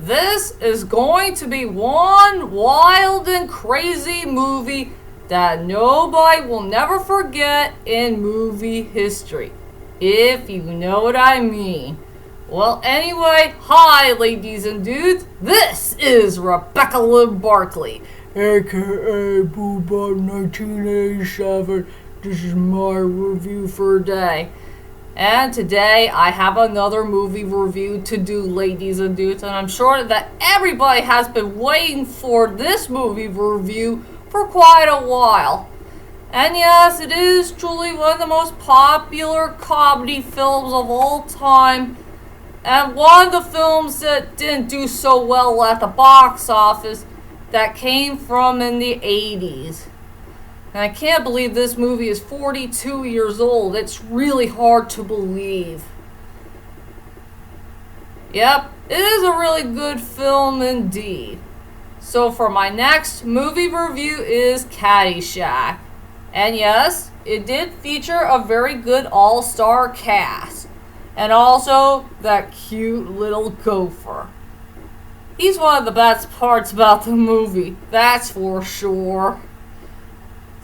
This is going to be one wild and crazy movie that nobody will never forget in movie history, if you know what I mean. Well, anyway, hi ladies and dudes, this is Rebecca Lynn Barkley, aka Boobot 1987. This is my review for today. And today I have another movie review to do, ladies and dudes, and I'm sure that everybody has been waiting for this movie review for quite a while. And yes, it is truly one of the most popular comedy films of all time, and one of the films that didn't do so well at the box office that came from in the 80s. And I can't believe this movie is 42 years old. It's really hard to believe. Yep, it is a really good film indeed. So for my next movie review is Caddyshack. And yes, it did feature a very good all-star cast. And also that cute little gopher. He's one of the best parts about the movie, that's for sure.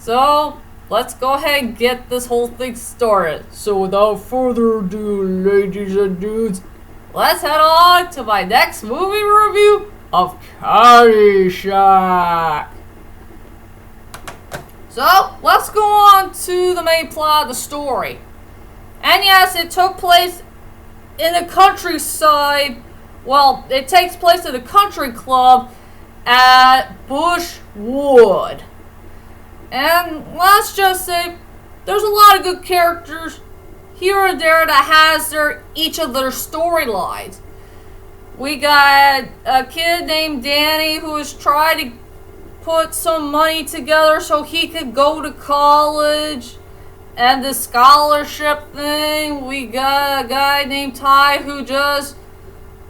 So, let's go ahead and get this whole thing started. So without further ado, ladies and dudes, let's head on to my next movie review of Caddyshack. So, let's go on to the main plot of the story. And yes, it took place in the countryside. Well, it takes place at a country club at Bushwood. And let's just say, there's a lot of good characters here and there that has each of their storylines. We got a kid named Danny who is trying to put some money together so he could go to college. And the scholarship thing, we got a guy named Ty who just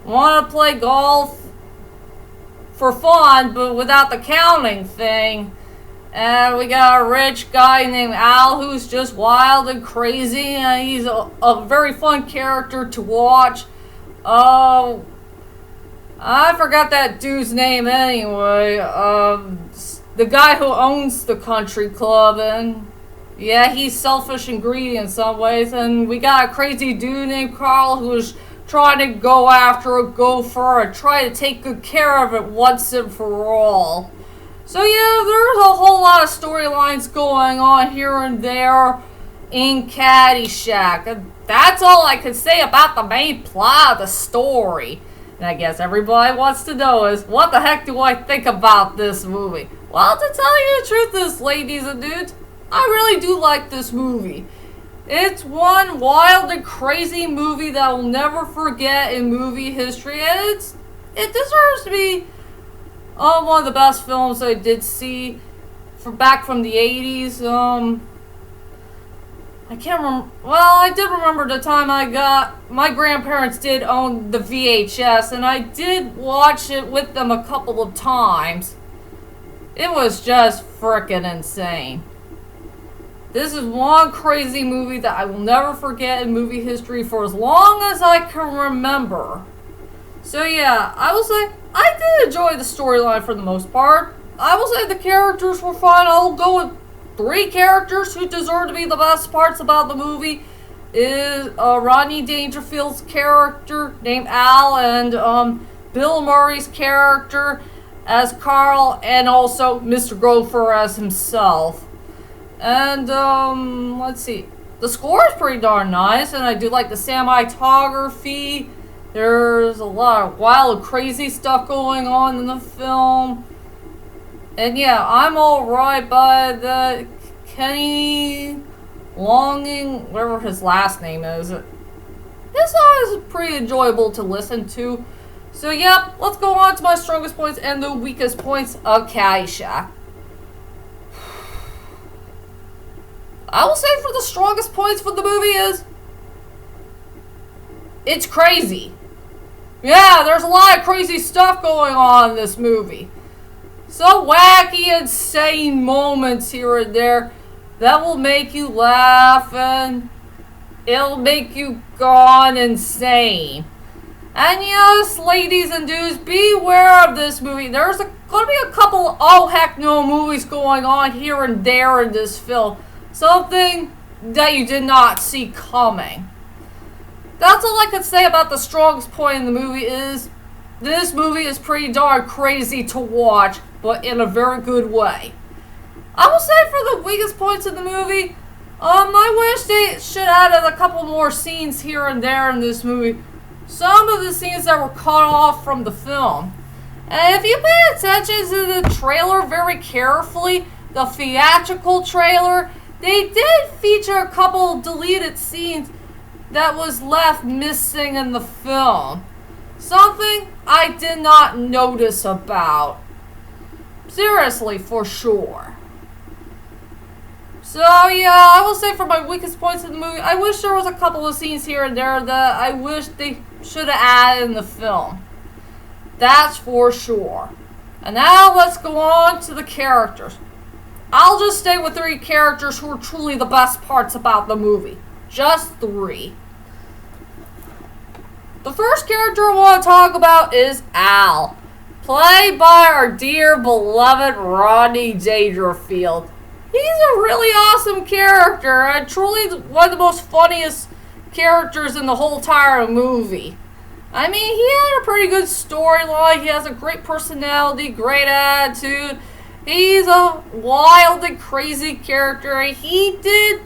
want to play golf for fun, but without the counting thing. And we got a rich guy named Al who's just wild and crazy, and he's a very fun character to watch. I forgot that dude's name anyway. The guy who owns the country club, and yeah, he's selfish and greedy in some ways. And we got a crazy dude named Carl who's trying to go after a gopher and try to take good care of it once and for all. So yeah, there's a whole lot of storylines going on here and there in Caddyshack. And that's all I can say about the main plot of the story. And I guess everybody wants to know is, what the heck do I think about this movie? Well, to tell you the truth is, ladies and dudes, I really do like this movie. It's one wild and crazy movie that I'll never forget in movie history. And it deserves to be one of the best films I did see back from the 80s. I can't remember. Well, I did remember the time my grandparents did own the VHS, and I did watch it with them a couple of times. It was just frickin' insane. This is one crazy movie that I will never forget in movie history for as long as I can remember. So yeah, I will say, I did enjoy the storyline for the most part. I will say the characters were fun. I'll go with 3 characters who deserve to be the best parts about the movie. Is Rodney Dangerfield's character named Al, and Bill Murray's character as Carl, and also Mr. Gopher as himself. And let's see, the score is pretty darn nice, and I do like the cinematography. There's a lot of wild and crazy stuff going on in the film. And yeah, I'm alright by the Kenny Longing, whatever his last name is. His song is pretty enjoyable to listen to. So yeah, let's go on to my strongest points and the weakest points of Caddyshack. I will say for the strongest points for the movie is, it's crazy. Yeah, there's a lot of crazy stuff going on in this movie. So wacky, insane moments here and there that will make you laugh, and it'll make you gone insane. And And yes, ladies and dudes, beware of this movie. There's going to be a couple oh heck no movies going on here and there in this film. Something that you did not see coming. That's all I could say about the strongest point in the movie is this movie is pretty darn crazy to watch, but in a very good way. I will say for the weakest points in the movie, I wish they should add a couple more scenes here and there in this movie. Some of the scenes that were cut off from the film. And if you pay attention to the trailer very carefully, the theatrical trailer, they did feature a couple deleted scenes that was left missing in the film. Something I did not notice about. Seriously, for sure. So yeah, I will say for my weakest points in the movie, I wish there was a couple of scenes here and there that I wish they should have added in the film. That's for sure. And now let's go on to the characters. I'll just stay with 3 characters who are truly the best parts about the movie. Just 3. The first character I want to talk about is Al, played by our dear beloved Rodney Dangerfield. He's a really awesome character and truly one of the most funniest characters in the whole entire movie. I mean, he had a pretty good storyline. He has a great personality, great attitude. He's a wild and crazy character. He did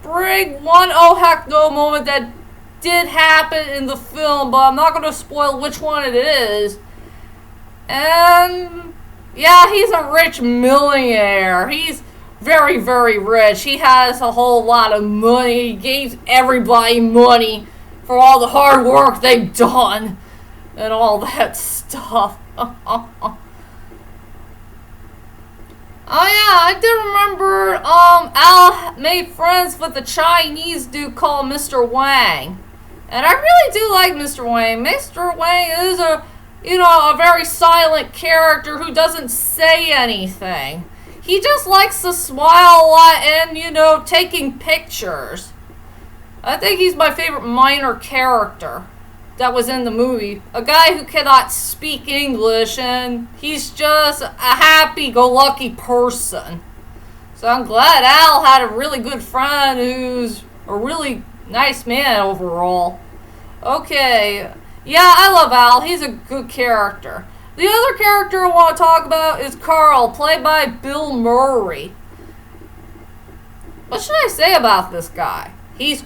bring one oh heck no moment that did happen in the film, but I'm not going to spoil which one it is. And yeah, he's a rich millionaire. He's very, very rich. He has a whole lot of money. He gave everybody money for all the hard work they've done and all that stuff. Oh yeah, I do remember Al made friends with a Chinese dude called Mr. Wang. And I really do like Mr. Wang. Mr. Wang is a very silent character who doesn't say anything. He just likes to smile a lot and, taking pictures. I think he's my favorite minor character that was in the movie. A guy who cannot speak English and he's just a happy-go-lucky person. So I'm glad Al had a really good friend who's a really nice man overall. Okay. Yeah, I love Al. He's a good character. The other character I want to talk about is Carl, played by Bill Murray. What should I say about this guy? He's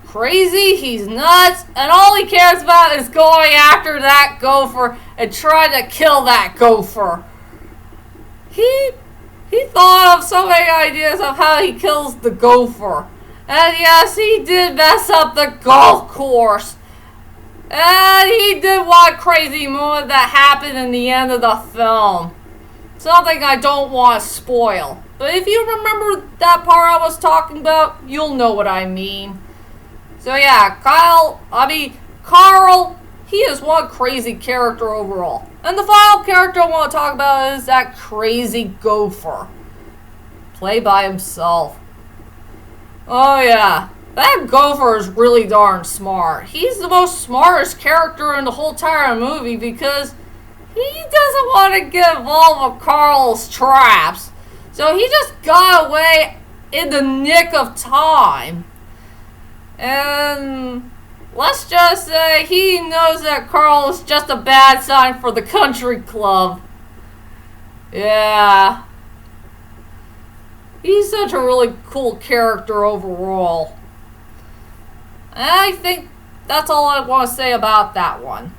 crazy, he's nuts, and all he cares about is going after that gopher and trying to kill that gopher. He thought of so many ideas of how he kills the gopher. And yes, he did mess up the golf course. And he did one crazy moment that happened in the end of the film. Something I don't want to spoil. But if you remember that part I was talking about, you'll know what I mean. So yeah, Carl, he is one crazy character overall. And the final character I want to talk about is that crazy gopher. Played by himself. Oh yeah. That gopher is really darn smart. He's the most smartest character in the whole entire movie because he doesn't want to get involved with Carl's traps. So he just got away in the nick of time. And let's just say he knows that Carl is just a bad sign for the country club. Yeah. He's such a really cool character overall. And I think that's all I want to say about that one.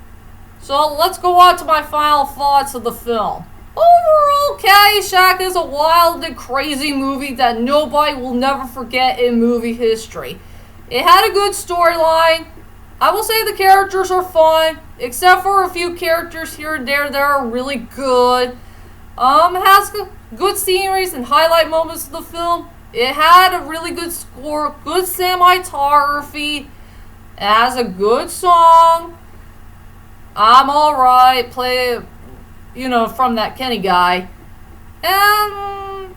So let's go on to my final thoughts of the film. Overall, Caddyshack is a wild and crazy movie that nobody will never forget in movie history. It had a good storyline. I will say the characters are fun, except for a few characters here and there that are really good. It has good sceneries and highlight moments of the film. It had a really good score, good cinematography. It has a good song. I'm Alright, play, from that Kenny guy. And,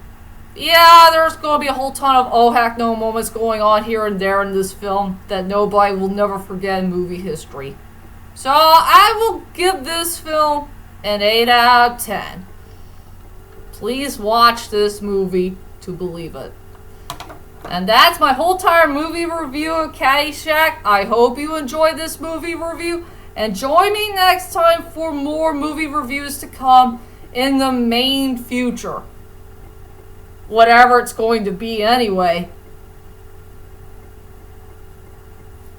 yeah, there's going to be a whole ton of oh heck no moments going on here and there in this film that nobody will never forget in movie history. So I will give this film an 8 out of 10. Please watch this movie to believe it. And that's my whole entire movie review of Caddyshack. I hope you enjoyed this movie review. And join me next time for more movie reviews to come in the main future. Whatever it's going to be anyway.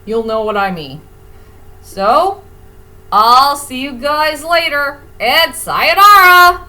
You'll know what I mean. So, I'll see you guys later. And sayonara!